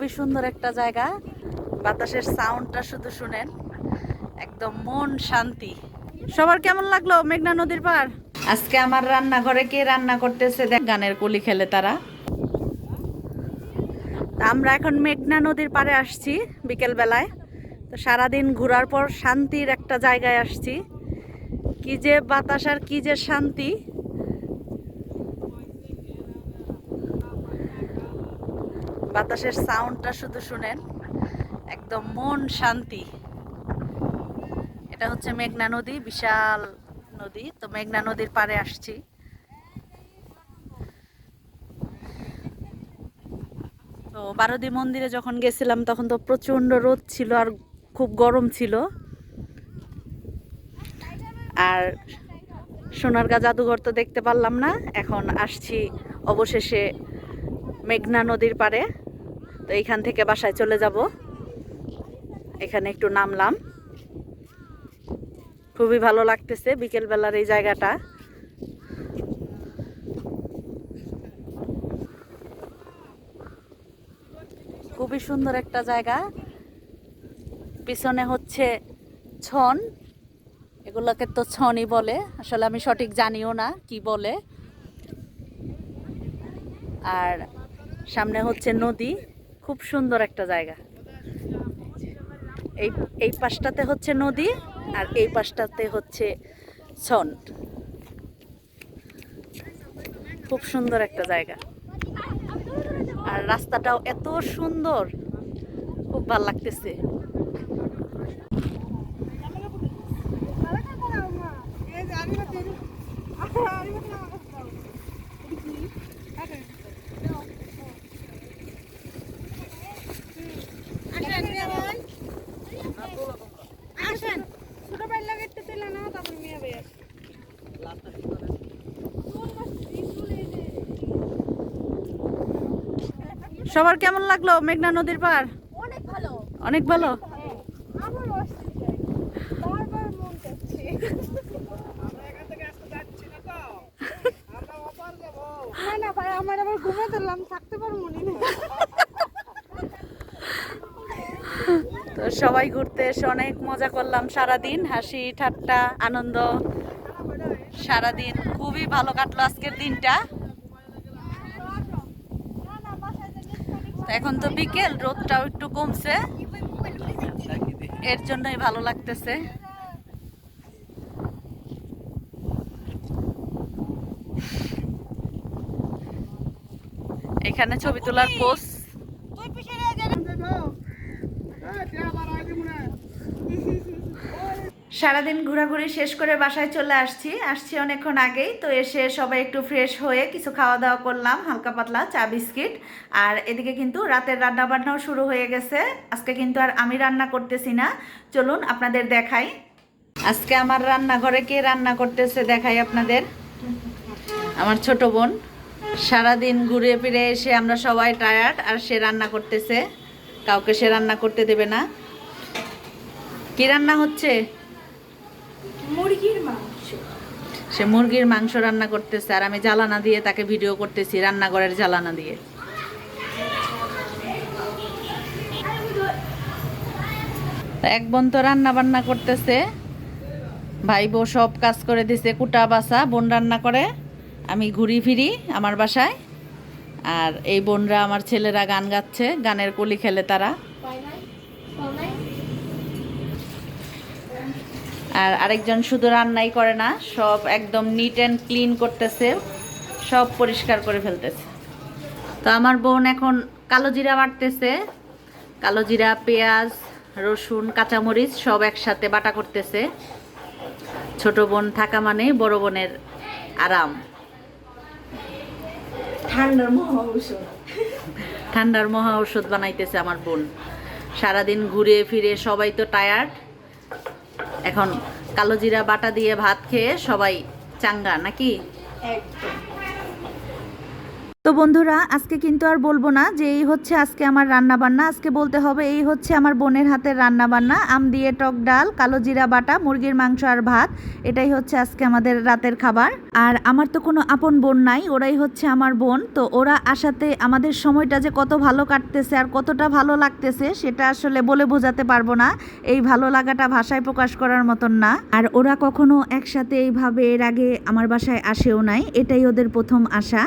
খুবই সুন্দর একটা জায়গা। বাতাসের সাউন্ডটা শুধু শুনেন, একদম মন শান্তি। সবার কেমন লাগলো মেঘনা নদীর পার? আজকে আমার রান্নাঘরে কে রান্না করতেছে দেখ, গানের কলি খেলে তারা। আমরা এখন মেঘনা নদীর পাড়ে আসছি বিকেল বেলায়। তো সারাদিন ঘোরার পর শান্তির একটা জায়গায় আসছি। কি যে বাতাস আর কি যে শান্তি। বাতাসের সাউন্ডটা শুধু শুনেন, একদম মন শান্তি। এটা হচ্ছে মেঘনা নদী, বিশাল নদী। তো মেঘনা নদীর পাড়ে আসছি। তো বারোদি মন্দিরে যখন গেছিলাম তখন তো প্রচন্ড রোদ ছিল আর খুব গরম ছিল। আর সোনারগাঁ জাদুঘর তো দেখতে পারলাম না। এখন আসছি অবশেষে মেঘনা নদীর পাড়ে। তো এইখান থেকে বাসায় চলে যাব। এখানে একটু নামলাম, খুবই ভালো লাগতেছে বিকেল বেলার এই জায়গাটা। খুবই সুন্দর একটা জায়গা। পিছনে হচ্ছে ছন, এগুলোকে তো ছনই বলে, আসলে আমি সঠিক জানিও না কি বলে। আর সামনে হচ্ছে নদী, খুব সুন্দর একটা জায়গা। এই এই পাশটাতে হচ্ছে নদী আর এই পাশটাতে হচ্ছে ছন। খুব সুন্দর একটা জায়গা আর রাস্তাটাও এত সুন্দর, খুব ভালো লাগতেছে। সবার কেমন লাগলো মেঘনা নদীর পার? অনেক ভালো। অনেক ভালো। আমার অস্থির যায়। বারবার মন চাচ্ছে। না না ভাই, আমার আবার ঘুমে দিলাম, থাকতে পারবো না। তো সবাই ঘুরতে এসে অনেক মজা করলাম, সারাদিন হাসি ঠাট্টা আনন্দ, সারাদিন খুবই ভালো কাটলো আজকের দিনটা। তো এখন তো বিকেল, রোদটাও একটু কমছে, এর জন্যই ভালো লাগতেছে। এখানে ছবি তোলার পোজ। সারাদিন ঘোরাঘুরি শেষ করে বাসায় চলে আসছি অনেকক্ষণ আগেই। তো এসে সবাই একটু ফ্রেশ হয়ে কিছু খাওয়া দাওয়া করলাম, হালকা পাতলা চা বিস্কিট। আর এদিকে কিন্তু রাতের রান্না বান্নাও শুরু হয়ে গেছে। আজকে কিন্তু আর আমি রান্না করতেছি না, চলুন আপনাদের দেখাই আজকে আমার রান্নাঘরে কে রান্না করতেছে। দেখাই আপনাদের, আমার ছোট বোন। সারাদিন ঘুরে ফিরে এসে আমরা সবাই টায়ার্ড, আর সে রান্না করতেছে। কাউকে সে রান্না করতে দেবে না। কি রান্না হচ্ছে? মুরগির মাংস। সে মুরগির মাংস রান্না করতেছে, আর আমি জ্বালানা দিয়ে তাকে ভিডিও করতেছি, রান্নাঘরের জ্বালানা দিয়ে। এক বোন তো রান্না বান্না করতেছে, ভাই বউ সব কাজ করে দিছে, কুটা বাসা বোন রান্না করে, আমি ঘুরি ফিরি আমার বাসায়। আর এই বোনরা আমার ছেলেরা গান গাচ্ছে, গানের কলি খেলে তারা। আর আরেকজন শুধু রান্নাই করে না, সব একদম নিট অ্যান্ড ক্লিন করতেছে, সব পরিষ্কার করে ফেলতেছে। তো আমার বোন এখন কালো জিরা বাটতেছে, কালো জিরা, পেঁয়াজ, রসুন, কাঁচামরিচ সব একসাথে বাটা করতেছে। ছোট বোন থাকা মানে বড় বোনের আরাম। ঠান্ডার মহা ঔষধ। ঠান্ডার মহা ঔষধ বানাইতেছে আমার বোন। সারাদিন ঘুরে ফিরে সবাই তো টায়ার্ড, এখন কালো জিরা বাটা দিয়ে ভাত খেয়ে সবাই চাঙ্গা নাকি? একদম। তো বন্ধুরা আজকে কিন্তু আর বলবো না যে এই হচ্ছে আজকে আমার রান্না বান্না, আজকে বলতে হবে এই হচ্ছে আমার বোনের হাতের রান্না বান্না। আম দিয়ে টক ডাল, কালো জিরা বাটা, মুরগির মাংস আর ভাত, এটাই হচ্ছে আজকে আমাদের রাতের খাবার। আর আমার তো কোনো আপন বোন নাই, ওরাই হচ্ছে আমার বোন। তো ওরা আসাতে আমাদের সময়টা যে কত ভালো কাটতেছে আর কতটা ভালো লাগতেছে সেটা আসলে বলে বোঝাতে পারবো না। এই ভালো লাগাটা ভাষায় প্রকাশ করার মতন না। আর ওরা কখনো একসাথে এইভাবে এর আগে আমার বাসায় আসেও নাই, এটাই ওদের প্রথম আসা।